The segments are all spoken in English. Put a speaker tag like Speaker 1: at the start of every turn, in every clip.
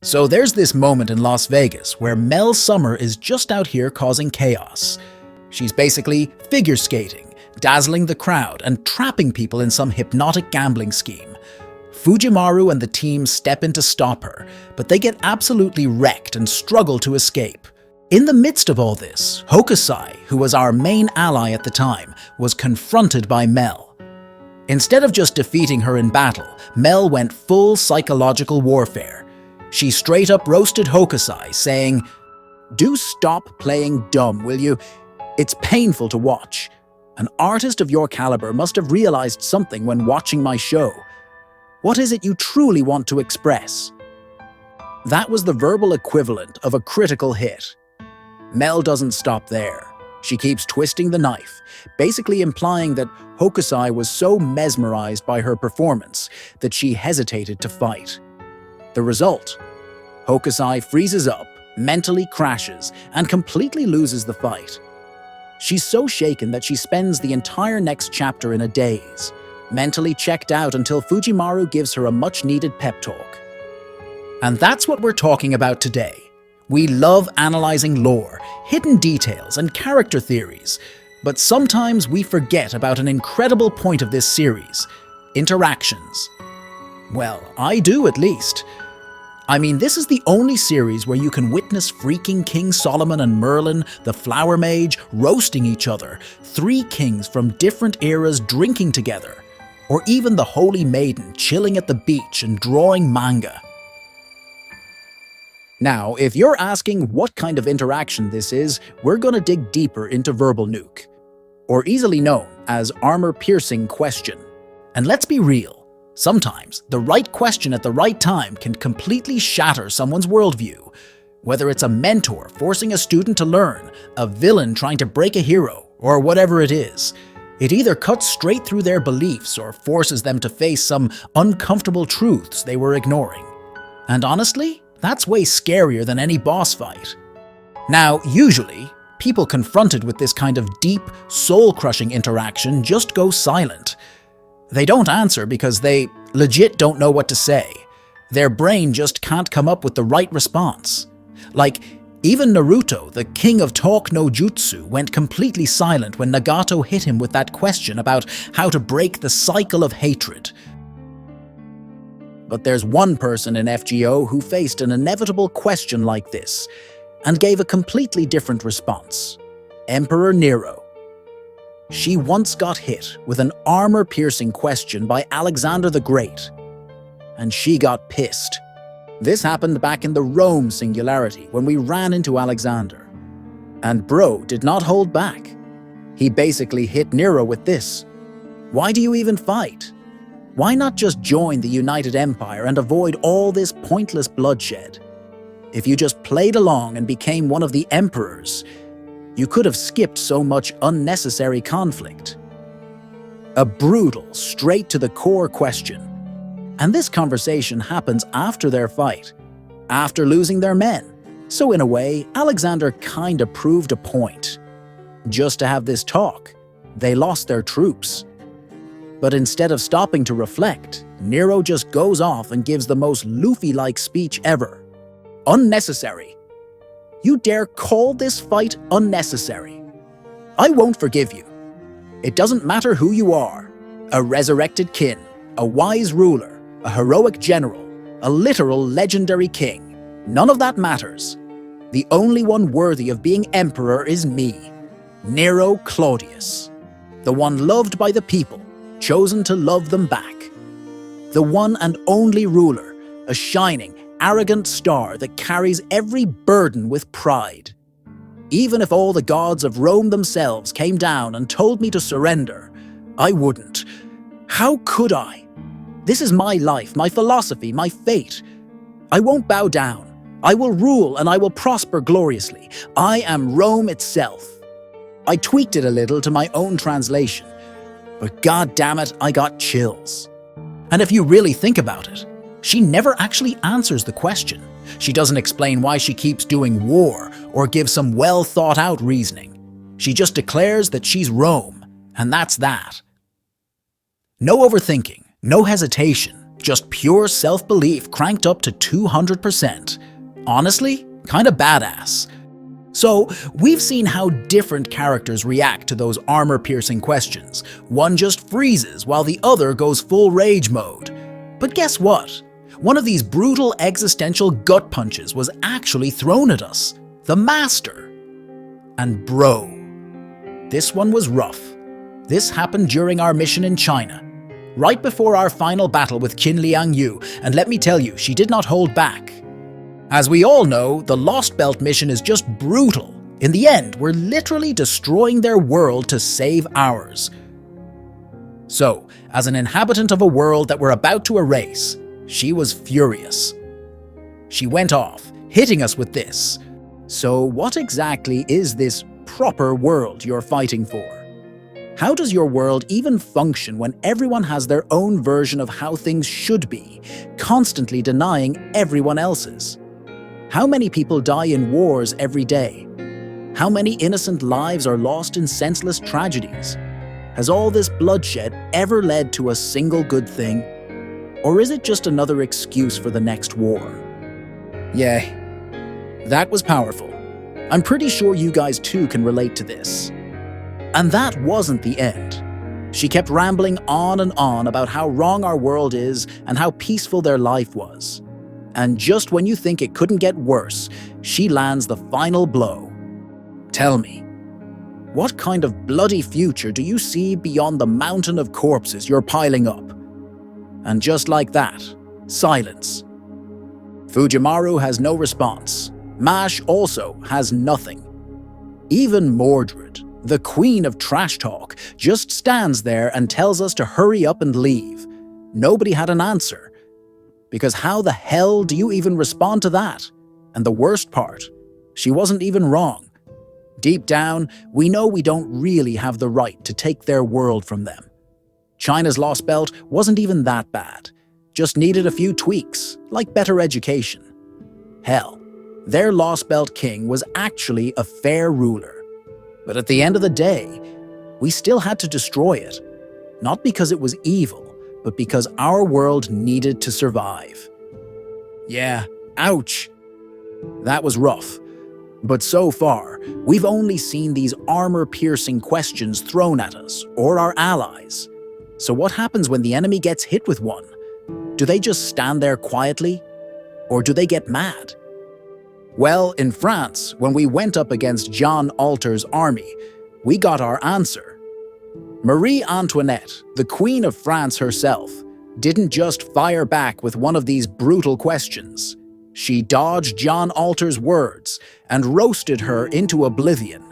Speaker 1: So there's this moment in Las Vegas where Mel Summer is just out here causing chaos. She's basically figure skating, dazzling the crowd and trapping people in some hypnotic gambling scheme. Fujimaru and the team step in to stop her, but they get absolutely wrecked and struggle to escape. In the midst of all this, Hokusai, who was our main ally at the time, was confronted by Mel. Instead of just defeating her in battle, Mel went full psychological warfare. She straight up roasted Hokusai, saying, "Do stop playing dumb, will you? It's painful to watch. An artist of your caliber must have realized something when watching my show. What is it you truly want to express?" That was the verbal equivalent of a critical hit. Mel doesn't stop there. She keeps twisting the knife, basically implying that Hokusai was so mesmerized by her performance that she hesitated to fight. The result? Hokusai freezes up, mentally crashes, and completely loses the fight. She's so shaken that she spends the entire next chapter in a daze, mentally checked out until Fujimaru gives her a much-needed pep talk. And that's what we're talking about today. We love analyzing lore, hidden details, and character theories, but sometimes we forget about an incredible point of this series: interactions. Well, I do at least. I mean, this is the only series where you can witness freaking King Solomon and Merlin, the Flower Mage, roasting each other, three kings from different eras drinking together, or even the Holy Maiden chilling at the beach and drawing manga. Now, if you're asking what kind of interaction this is, we're gonna dig deeper into verbal nuke, or easily known as armor-piercing question. And let's be real, sometimes the right question at the right time can completely shatter someone's worldview. Whether it's a mentor forcing a student to learn, a villain trying to break a hero, or whatever it is, it either cuts straight through their beliefs or forces them to face some uncomfortable truths they were ignoring. And honestly, that's way scarier than any boss fight. Now, usually, people confronted with this kind of deep, soul-crushing interaction just go silent. They don't answer because they legit don't know what to say. Their brain just can't come up with the right response. Like, even Naruto, the king of talk no jutsu, went completely silent when Nagato hit him with that question about how to break the cycle of hatred. But there's one person in FGO who faced an inevitable question like this, and gave a completely different response: Emperor Nero. She once got hit with an armor-piercing question by Alexander the Great, and she got pissed. This happened back in the Rome Singularity when we ran into Alexander. And bro did not hold back. He basically hit Nero with this: "Why do you even fight? Why not just join the United Empire and avoid all this pointless bloodshed? If you just played along and became one of the emperors, you could have skipped so much unnecessary conflict." A brutal, straight-to-the-core question. And this conversation happens after their fight, after losing their men. So in a way, Alexander kinda proved a point. Just to have this talk, they lost their troops. But instead of stopping to reflect, Nero just goes off and gives the most Luffy-like speech ever. Unnecessary. You dare call this fight unnecessary? I won't forgive you. It doesn't matter who you are. A resurrected kin, a wise ruler, a heroic general, a literal legendary king. None of that matters. The only one worthy of being emperor is me, Nero Claudius. The one loved by the people, chosen to love them back. The one and only ruler, a shining, arrogant star that carries every burden with pride. Even if all the gods of Rome themselves came down and told me to surrender, I wouldn't. How could I? This is my life, my philosophy, my fate. I won't bow down. I will rule and I will prosper gloriously. I am Rome itself. I tweaked it a little to my own translation, but god damn it, I got chills. And if you really think about it, she never actually answers the question. She doesn't explain why she keeps doing war or give some well-thought-out reasoning. She just declares that she's Rome, and that's that. No overthinking, no hesitation, Just pure self-belief cranked up to 200%. Honestly, kinda badass. So, we've seen how different characters react to those armor-piercing questions. One just freezes while the other goes full rage mode. But guess what? One of these brutal existential gut punches was actually thrown at us. The Master. And bro, this one was rough. This happened during our mission in China, right before our final battle with Xiang Yu, and let me tell you, she did not hold back. As we all know, the Lost Belt mission is just brutal. In the end, we're literally destroying their world to save ours. So, as an inhabitant of a world that we're about to erase, she was furious. She went off, hitting us with this. So what exactly is this proper world you're fighting for? How does your world even function when everyone has their own version of how things should be, constantly denying everyone else's? How many people die in wars every day? How many innocent lives are lost in senseless tragedies? Has all this bloodshed ever led to a single good thing? Or is it just another excuse for the next war? Yeah, that was powerful. I'm pretty sure you guys too can relate to this. And that wasn't the end. She kept rambling on and on about how wrong our world is and how peaceful their life was. And just when you think it couldn't get worse, she lands the final blow. Tell me, what kind of bloody future do you see beyond the mountain of corpses you're piling up? And just like that, silence. Fujimaru has no response. Mash also has nothing. Even Mordred, the queen of trash talk, just stands there and tells us to hurry up and leave. Nobody had an answer. Because how the hell do you even respond to that? And the worst part, she wasn't even wrong. Deep down, we know we don't really have the right to take their world from them. China's Lost Belt wasn't even that bad. Just needed a few tweaks, like better education. Hell, their Lost Belt king was actually a fair ruler. But at the end of the day, we still had to destroy it. Not because it was evil, but because our world needed to survive. Yeah, ouch. That was rough. But so far, we've only seen these armor-piercing questions thrown at us, or our allies. So what happens when the enemy gets hit with one? Do they just stand there quietly? Or do they get mad? Well, in France, when we went up against John Alter's army, we got our answer. Marie Antoinette, the Queen of France herself, didn't just fire back with one of these brutal questions. She dodged John Alter's words and roasted her into oblivion.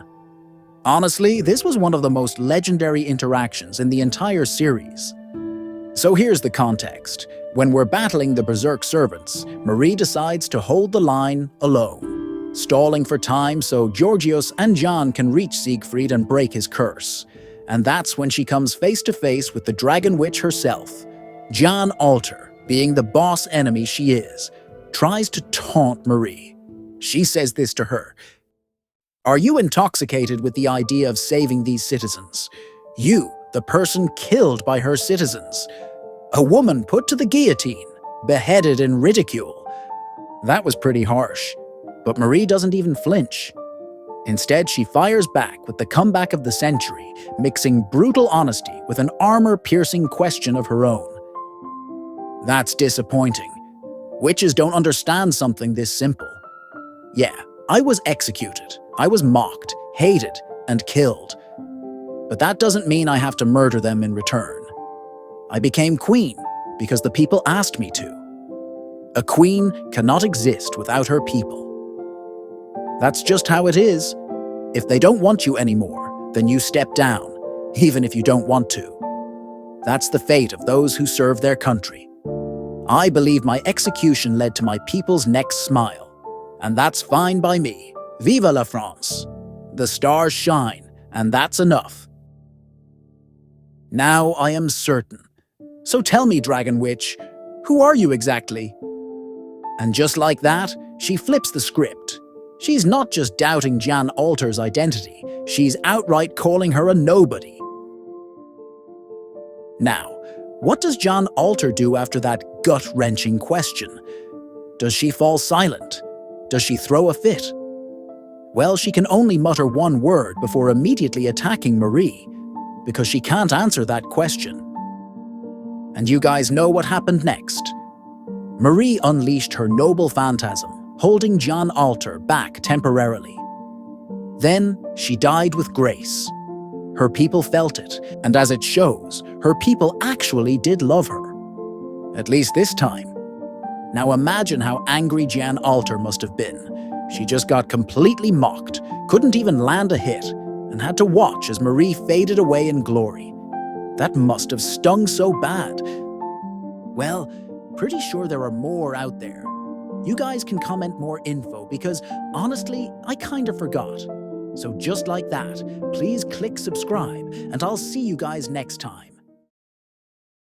Speaker 1: Honestly, this was one of the most legendary interactions in the entire series. So here's the context. When we're battling the Berserk servants, Marie decides to hold the line alone, stalling for time so Georgios and John can reach Siegfried and break his curse. And that's when she comes face to face with the Dragon Witch herself. John Alter, being the boss enemy she is, tries to taunt Marie. She says this to her: "Are you intoxicated with the idea of saving these citizens? You, the person killed by her citizens. A woman put to the guillotine, beheaded in ridicule." That was pretty harsh, but Marie doesn't even flinch. Instead, she fires back with the comeback of the century, mixing brutal honesty with an armor-piercing question of her own. That's disappointing. Witches don't understand something this simple. Yeah, I was executed. I was mocked, hated, and killed. But that doesn't mean I have to murder them in return. I became queen because the people asked me to. A queen cannot exist without her people. That's just how it is. If they don't want you anymore, then you step down, even if you don't want to. That's the fate of those who serve their country. I believe my execution led to my people's next smile, and that's fine by me. Vive la France! The stars shine, and that's enough. Now I am certain. So tell me, Dragon Witch, who are you exactly? And just like that, she flips the script. She's not just doubting Jan Alter's identity, she's outright calling her a nobody. Now, What does Jalter do after that gut-wrenching question? Does she fall silent? Does she throw a fit? Well, she can only mutter one word before immediately attacking Marie, because she can't answer that question. And you guys know what happened next. Marie unleashed her noble phantasm, holding Jalter back temporarily. Then she died with grace. Her people felt it, and as it shows, her people actually did love her. At least this time. Now imagine how angry Jalter must have been. She just got completely mocked, couldn't even land a hit, and had to watch as Marie faded away in glory. That must have stung so bad. Well, pretty sure there are more out there. You guys can comment more info because, honestly, I kinda forgot. So just like that, please click subscribe, and I'll see you guys next time.